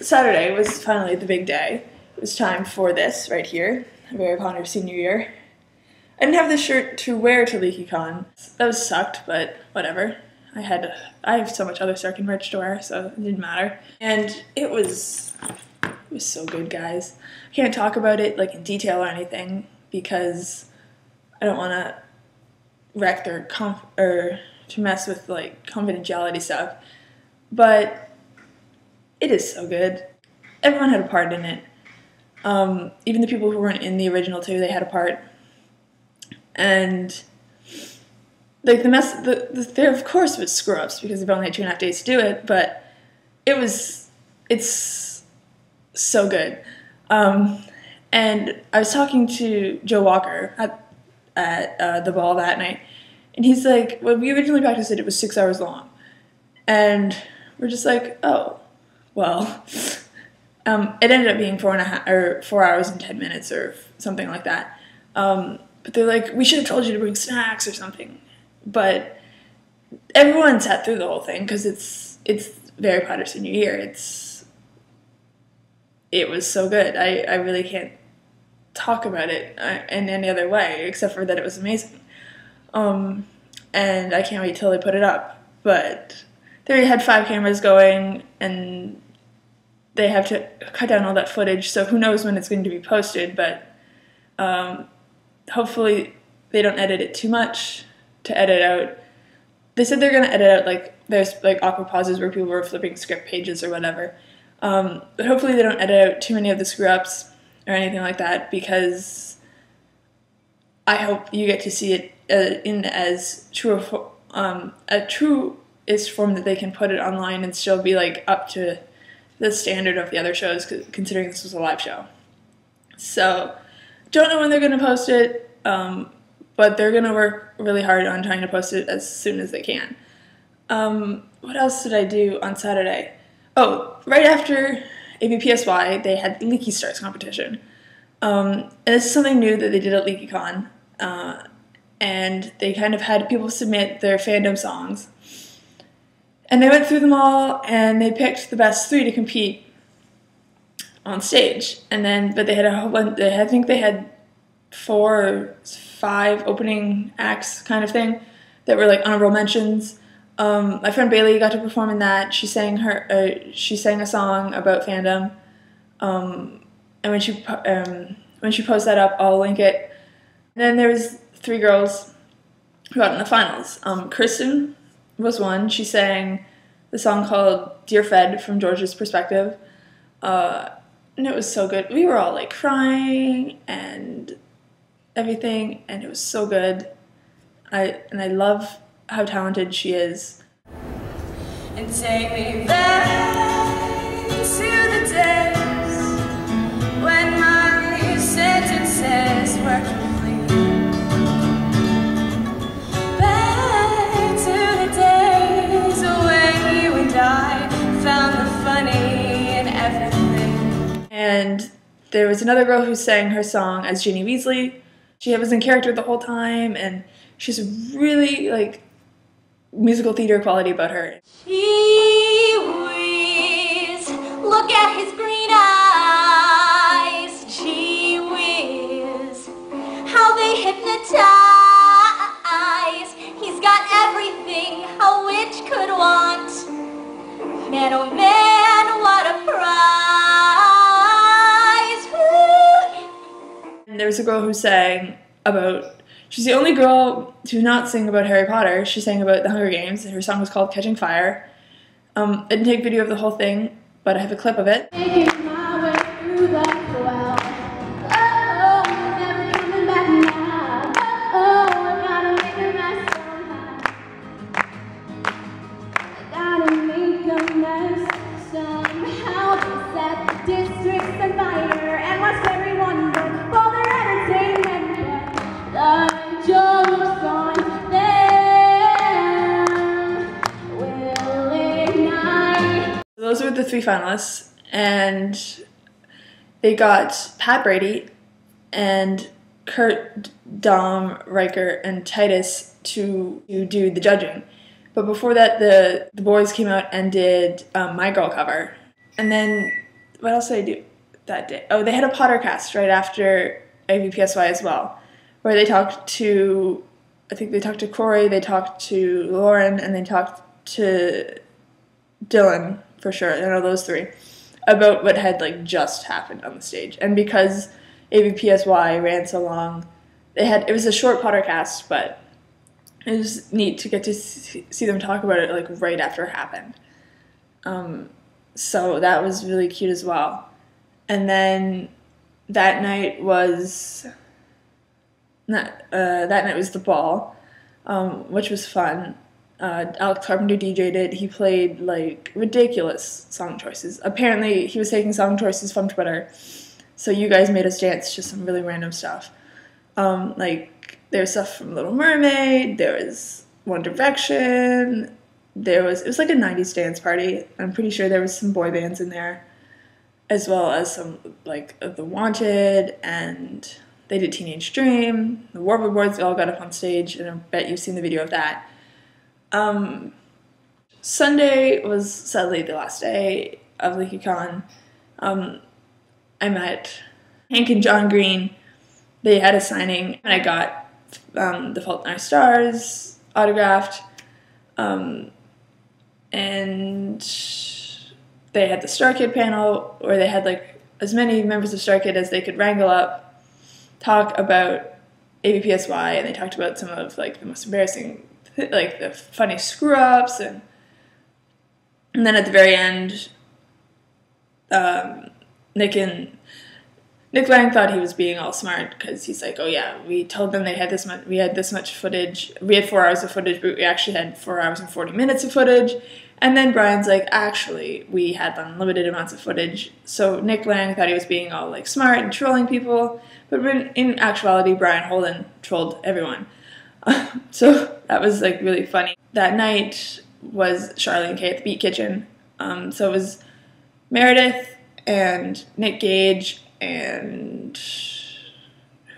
Saturday was finally the big day. It was time for this right here, Harry Potter senior year. I didn't have this shirt to wear to LeakyCon. That was sucked, but whatever. I have so much other Stark and merch to wear, so it didn't matter. And it was so good, guys. I can't talk about it like in detail or anything because I don't want to wreck their or to mess with like confidentiality stuff. But it is so good. Everyone had a part in it. Even the people who weren't in the original two, they had a part. And like there of course was screw-ups because they've only had 2.5 days to do it, but it's so good. And I was talking to Joe Walker at the ball that night, and he's like, when we originally practiced it, it was 6 hours long. And we're just like, oh, well, it ended up being 4 hours and 10 minutes or something like that. But they're like, we should have told you to bring snacks or something. But everyone sat through the whole thing because it's Harry Potter senior year. It was so good. I really can't talk about it in any other way except for that it was amazing. And I can't wait till they put it up. But they already had 5 cameras going, and they have to cut down all that footage, so who knows when it's going to be posted, but hopefully they don't edit it too much to edit out. They said they're going to edit out, like, there's like awkward pauses where people were flipping script pages or whatever. But hopefully they don't edit out too many of the screw-ups or anything like that, because I hope you get to see it in as true a truest form that they can put it online and still be like up to the standard of the other shows, considering this was a live show. So, don't know when they're going to post it, but they're going to work really hard on trying to post it as soon as they can. What else did I do on Saturday? Oh, right after AVPSY, they had the Leaky Stars competition. And this is something new that they did at LeakyCon. And they kind of had people submit their fandom songs. And they went through them all, and they picked the best 3 to compete on stage. And then, but they had a whole bunch, I think they had 4 or 5 opening acts kind of thing that were like honorable mentions. My friend Bailey got to perform in that. She sang a song about fandom. And when she posts that up, I'll link it. And then there was 3 girls who got in the finals. Kristen was one. She sang the song called Dear Fed from George's Perspective. And it was so good. We were all like crying and everything, and it was so good. I love how talented she is. And take me back to the days when my sentences were complete. Back to the days when you and I found the funny in everything. And there was another girl who sang her song as Ginny Weasley. She was in character the whole time, and she's really like musical theater quality about her. Gee whiz, look at his green eyes. Gee whiz, how they hypnotize. He's got everything a witch could want. Man, oh man, what a prize. And there was a girl who sang about, she's the only girl to not sing about Harry Potter. She sang about the Hunger Games, and her song was called Catching Fire. I didn't take video of the whole thing, but I have a clip of it. Making my way through the crowd. Oh, never coming back now. Oh, I gotta make a mess somehow. I gotta make a mess somehow. To set the districts on fire and watch everyone burn for their entertainment. But the joke's on them. Will ignite. Those were the 3 finalists, and they got Pat Brady and Kurt, Dom, Riker, and Titus to do the judging. But before that, the boys came out and did My Girl cover. And then, what else did I do that day? Oh, they had a podcast right after AVPSY as well, where they talked to, I think they talked to Corey, they talked to Lauren, and they talked to Dylan, for sure, I know those three, about what had like just happened on the stage. And because AVPSY ran so long, it was a short podcast, but it was neat to get to see them talk about it like right after it happened. So that was really cute as well. And then that night was the ball, which was fun. Alex Carpenter DJ'd it. He played like ridiculous song choices. Apparently he was taking song choices from Twitter, so you guys made us dance to some really random stuff. Like there was stuff from Little Mermaid, there was One Direction, it was like a 90s dance party. I'm pretty sure there was some boy bands in there, as well as some like of The Wanted, and they did Teenage Dream. The Warble Boys all got up on stage, and I bet you've seen the video of that. Sunday was sadly the last day of LeakyCon. I met Hank and John Green. They had a signing, and I got The Fault in Our Stars autographed. And they had the Star Kid panel where they had like as many members of Star Kid as they could wrangle up, talk about AVPSY, and they talked about some of like the most embarrassing, like the funny screw ups, and then at the very end, Nick Lang thought he was being all smart because he's like, oh yeah, we told them we had this much footage. We had 4 hours of footage, but we actually had 4 hours and 40 minutes of footage. And then Brian's like, actually, we had unlimited amounts of footage. So Nick Lang thought he was being all like smart and trolling people, but in actuality, Brian Holden trolled everyone. So that was like really funny. That night was Charlene and Kaye at the Beat Kitchen. So it was Meredith and Nick Gage and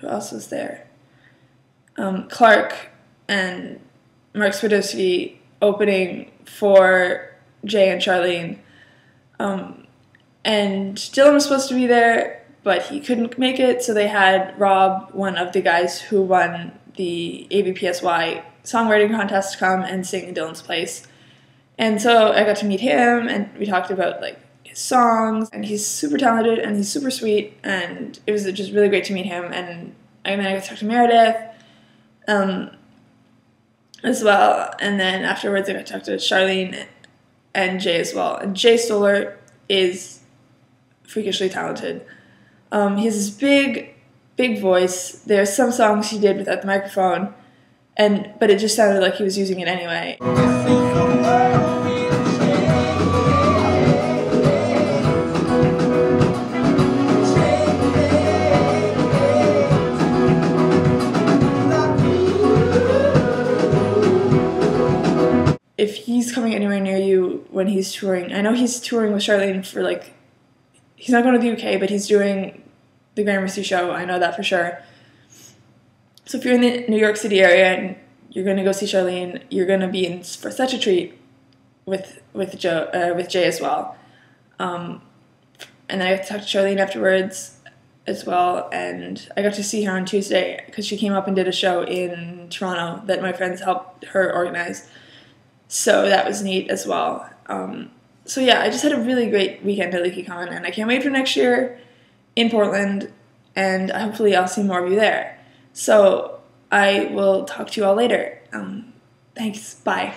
who else was there? Clark and Mark Swiderski opening for Jay and Charlene. And Dylan was supposed to be there, but he couldn't make it, so they had Rob, one of the guys who won the AVPSY songwriting contest, come and sing in Dylan's place. And so I got to meet him, and we talked about like his songs, and he's super talented and he's super sweet, and it was just really great to meet him. And then I got to talk to Meredith as well, and then afterwards I got to talk to Charlene and Jay as well. And Jay Stoller is freakishly talented. He has this big voice. There are some songs he did without the microphone, but it just sounded like he was using it anyway. If he's coming anywhere near you when he's touring, I know he's touring with Charlene for like, he's not going to the UK, but he's doing the Gramercy show, I know that for sure. So if you're in the New York City area and you're going to go see Charlene, you're going to be in for such a treat with Jay as well. And then I got to talk to Charlene afterwards as well, and I got to see her on Tuesday because she came up and did a show in Toronto that my friends helped her organize. So that was neat as well. So yeah, I just had a really great weekend at LeakyCon, and I can't wait for next year in Portland, and hopefully I'll see more of you there. So I will talk to you all later. Thanks, bye.